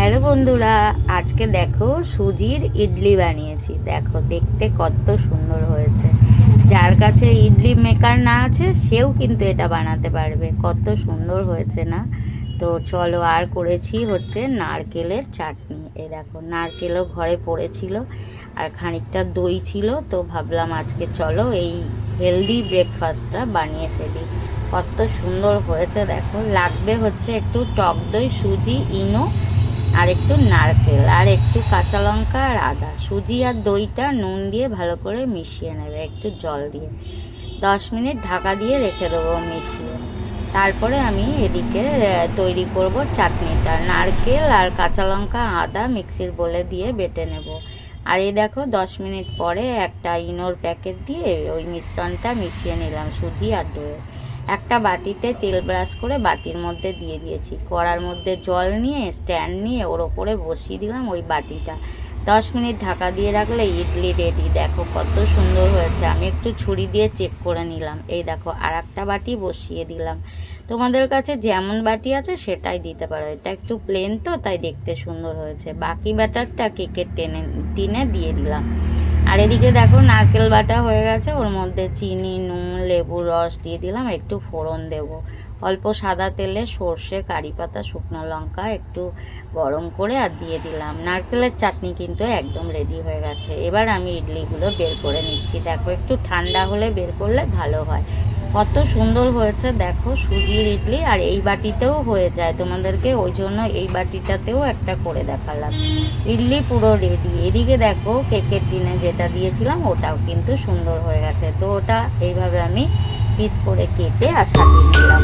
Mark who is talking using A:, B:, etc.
A: Hello বন্ধুরা, আজকে দেখো সুজির ইডলি বানিয়েছি। দেখো দেখতে কত সুন্দর হয়েছে। যার কাছে ইডলি মেকার না আছে সেও কিন্তু এটা বানাতে পারবে। কত সুন্দর হয়েছে না? তো চলো, আর করেছি হচ্ছে নারকেলের চাটনি। এই দেখো, নারকেলও ঘরে পড়েছিল আর খানিকটা দই ছিল, তো ভাবলাম আজকে চলো এই হেলদি ব্রেকফাস্টটা বানিয়ে ফেলি। কত সুন্দর হয়েছে দেখো। লাগবে হচ্ছে একটু টক দই, সুজি, ইনো আর একটু নারকেল আর একটু কাঁচা লঙ্কা আর আদা। সুজি আর দইটা নুন দিয়ে ভালো করে মিশিয়ে নেবে একটু জল দিয়ে। 10 মিনিট ঢাকা দিয়ে রেখে দেবো মিশিয়ে। তারপরে আমি এদিকে তৈরি করব চাটনিটা। নারকেল আর কাঁচা লঙ্কা আদা মিক্সির বোলে দিয়ে বেটে নেব। আর এই দেখো 10 মিনিট পরে একটা ইনোর প্যাকেট দিয়ে ওই মিশ্রণটা মিশিয়ে নিলাম সুজি আর দইয়ে। একটা বাটিতে তেল ব্রাশ করে বাটির মধ্যে দিয়ে দিয়েছি। কড়ার মধ্যে জল নিয়ে স্ট্যান্ড নিয়ে ওর ওপরে বসিয়ে দিলাম ওই বাটিটা। 10 মিনিট ঢাকা দিয়ে রাখলে ইডলি রেডি। দেখো কত সুন্দর হয়েছে। আমি একটু ছুরি দিয়ে চেক করে নিলাম। এই দেখো, আর একটা বাটি বসিয়ে দিলাম। তোমাদের কাছে যেমন বাটি আছে সেটাই দিতে পারো। এটা একটু প্লেন তো, তাই দেখতে সুন্দর হয়েছে। বাকি ব্যাটারটা কেকের টিনে দিয়ে দিলাম। আর এদিকে দেখো নারকেল বাটা হয়ে গেছে। ওর মধ্যে চিনি, নুন, লেবুর রস দিয়ে দিলাম। একটু ফোড়ন দেব। অল্প সাদা তেলে সর্ষে, কারি পাতা, শুকনো লঙ্কা একটু গরম করে আর দিয়ে দিলাম। নারকেলের চাটনি কিন্তু একদম রেডি হয়ে গেছে। এবার আমি ইডলিগুলো বের করে নিচ্ছি। দেখো একটু ঠান্ডা হলে বের করলে ভালো হয়। কত সুন্দর হয়েছে দেখো সুজির ইডলি। আর এই বাটিতেও হয়ে যায়, তোমাদেরকে ওই জন্য এই বাটিটাতেও একটা করে দেখালাম। ইডলি পুরো রেডি। এদিকে দেখো কেকের টিনে যেটা দিয়েছিলাম ওটাও কিন্তু সুন্দর হয়ে গেছে। তো ওটা এইভাবে আমি পিস করে কেটে আর সাজিয়ে দিলাম।